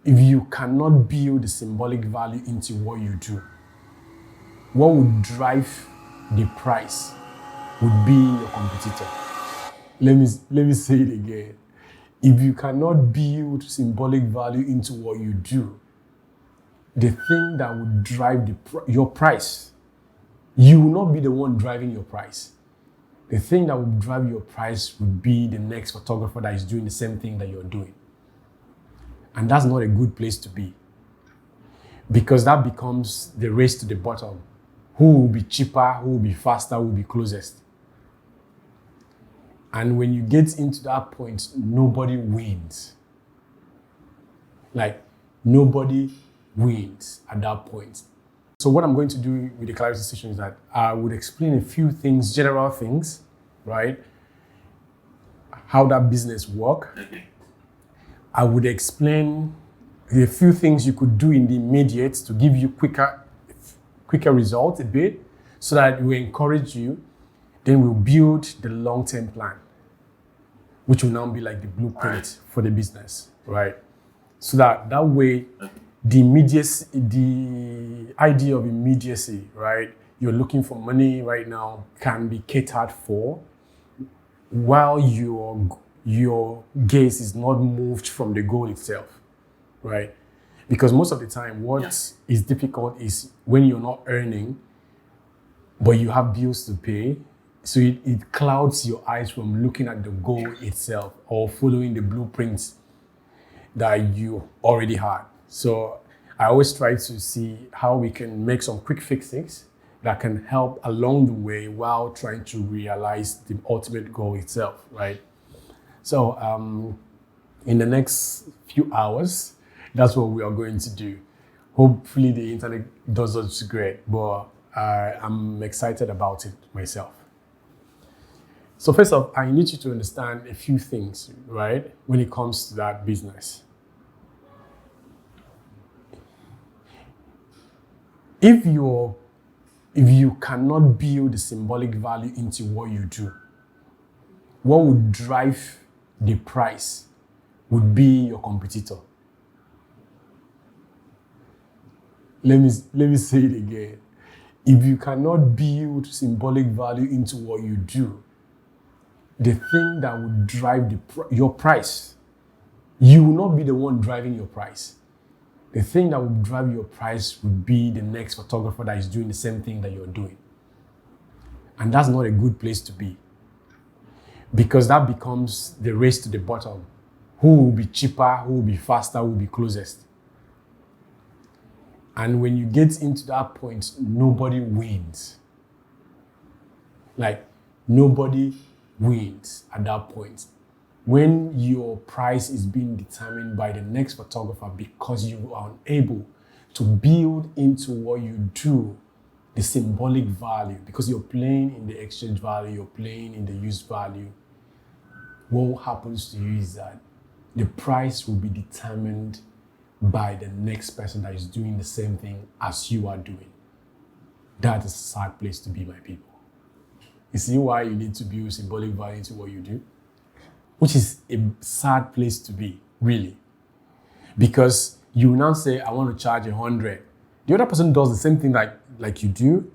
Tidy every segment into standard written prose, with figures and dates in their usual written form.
If you cannot build the symbolic value into what you do, what would drive the price would be your competitor. Let me say it again. If you cannot build symbolic value into what you do, the thing that would drive your price, you will not be the one driving your price. The thing that would drive your price would be the next photographer that is doing the same thing that you're doing. And that's not a good place to be, because that becomes the race to the bottom. Who will be cheaper, who will be faster, who will be closest. And when you get into that point, nobody wins. Like, nobody wins at that point. So what I'm going to do with the clarity session is that I would explain a few things, general things, right? How that business works. I would explain a few things you could do in the immediate to give you quicker results a bit, so that we encourage you. Then we'll build the long-term plan, which will now be like the blueprint for the business, right? So that way, the idea of immediacy, right? You're looking for money right now can be catered for while your gaze is not moved from the goal itself, right? Because most of the time, what is difficult is when you're not earning, but you have bills to pay. So it clouds your eyes from looking at the goal itself or following the blueprints that you already had. So I always try to see how we can make some quick fixes that can help along the way while trying to realize the ultimate goal itself, right? So in the next few hours, that's what we are going to do. Hopefully the internet does us great, but I'm excited about it myself. So first off, I need you to understand a few things, right, when it comes to that business. If you cannot build the symbolic value into what you do, what would drive the price would be your competitor. Let me say it again. If you cannot build symbolic value into what you do, the thing that would drive your price, you will not be the one driving your price. The thing that would drive your price would be the next photographer that is doing the same thing that you're doing. And that's not a good place to be, because that becomes the race to the bottom. Who will be cheaper, who will be faster, who will be closest. And when you get into that point, nobody wins. Like, nobody wins at that point. When your price is being determined by the next photographer because you are unable to build into what you do the symbolic value, because you're playing in the exchange value, you're playing in the use value, what happens to you is that the price will be determined by the next person that is doing the same thing as you are doing. That is a sad place to be, my people. You see why you need to build symbolic value into what you do? Which is a sad place to be, really. Because you now say, I want to charge 100. The other person does the same thing like you do,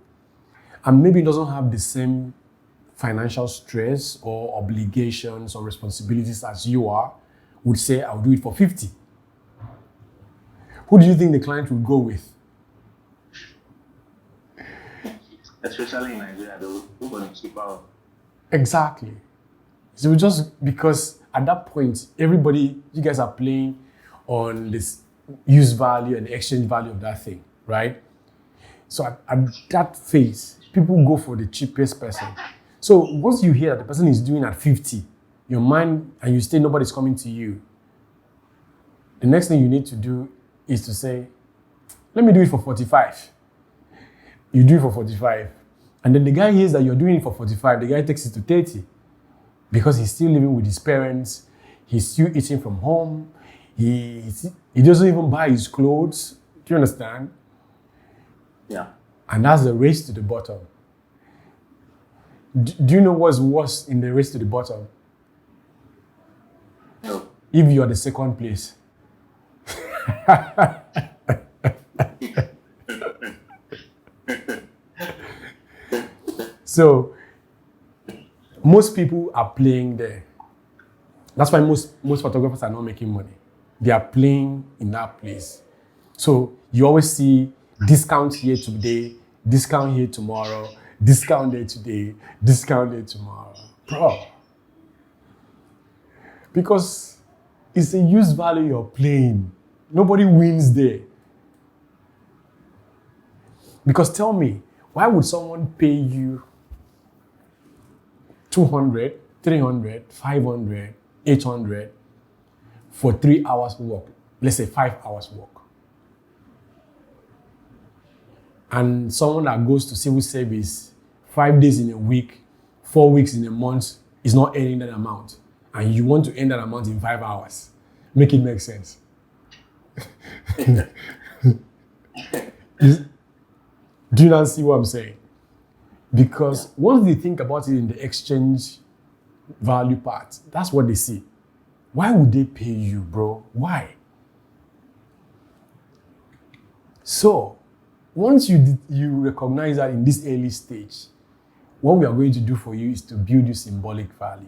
and maybe doesn't have the same financial stress or obligations or responsibilities as you are, would say, I'll do it for 50. Who do you think the client will go with? Especially in Nigeria, they will go for the cheaper. Exactly. So just because at that point, you guys are playing on this use value and exchange value of that thing, right? So at that phase, people go for the cheapest person. So once you hear that the person is doing at 50, your mind, and you say nobody's coming to you, the next thing you need to do is to say, let me do it for 45. You do it for 45. And then the guy hears that you're doing it for 45, the guy takes it to 30. Because he's still living with his parents, he's still eating from home, he doesn't even buy his clothes. Do you understand? Yeah. And that's the race to the bottom. Do you know what's worse in the race to the bottom? No. If you're the second place. So most people are playing there. That's why most photographers are not making money. They are playing in that place. So you always see discount here today, discount here tomorrow, discount there today, discount there tomorrow. Bro. Because it's a use value you're playing. Nobody wins there. Because tell me, why would someone pay you 200, 300, 500, 800 for 3 hours work? Let's say 5 hours work. And someone that goes to civil service 5 days in a week, 4 weeks in a month is not earning that amount. And you want to earn that amount in 5 hours. Make it make sense. Do you not see what I'm saying? Because once they think about it in the exchange value part, that's what they see. Why would they pay you, bro? Why? So, once you recognize that in this early stage, what we are going to do for you is to build you symbolic value.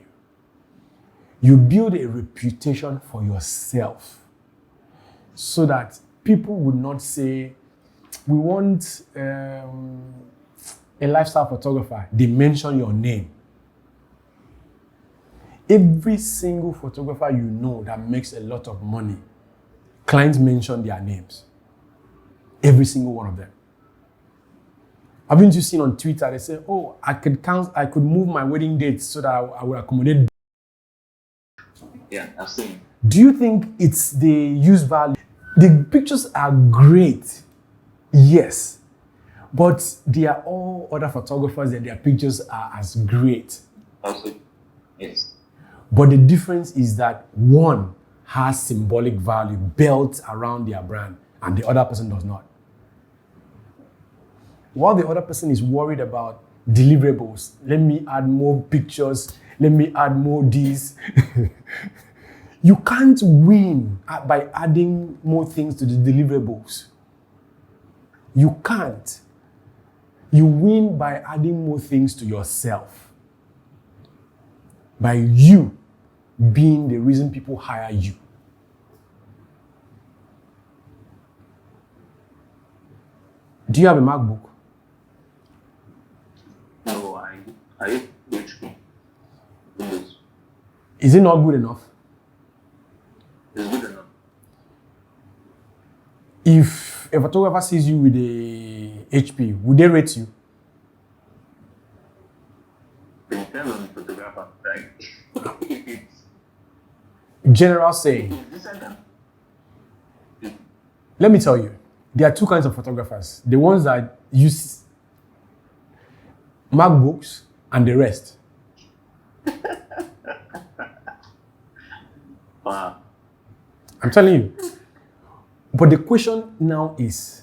You build a reputation for yourself so that people would not say, we want a lifestyle photographer. They mention your name. Every single photographer you know that makes a lot of money, clients mention their names. Every single one of them. Haven't you seen on Twitter, they say, oh, I could move my wedding date so that I would accommodate. Yeah, I've seen. Do you think it's the use value? The pictures are great, yes, but there are all other photographers that their pictures are as great. Also, yes. But the difference is that one has symbolic value built around their brand and the other person does not. While the other person is worried about deliverables, let me add more pictures, let me add more this. You can't win by adding more things to the deliverables. You can't. You win by adding more things to yourself. By you being the reason people hire you. Do you have a MacBook? No, I use HP. Windows. Is it not good enough? It's good enough. If a photographer sees you with a HP, would they rate you? It depends on the photographer, right? If it's General saying. decent, Let me tell you, there are two kinds of photographers. The ones that use MacBooks and the rest. wow. I'm telling you. But the question now is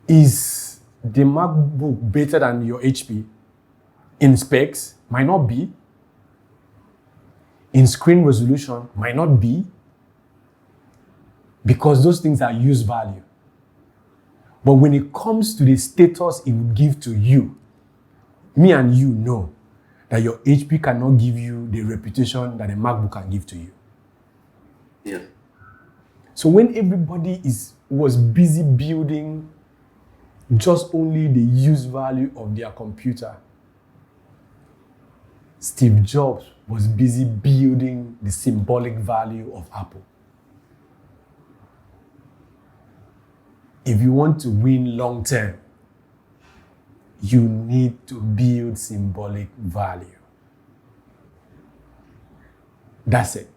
the MacBook better than your HP? In specs, might not be. In screen resolution, might not be. Because those things are use value. But when it comes to the status it would give to you, me and you know that your HP cannot give you the reputation that a MacBook can give to you. Yes. So when everybody was busy building just only the use value of their computer, Steve Jobs was busy building the symbolic value of Apple. If you want to win long term, you need to build symbolic value. That's it.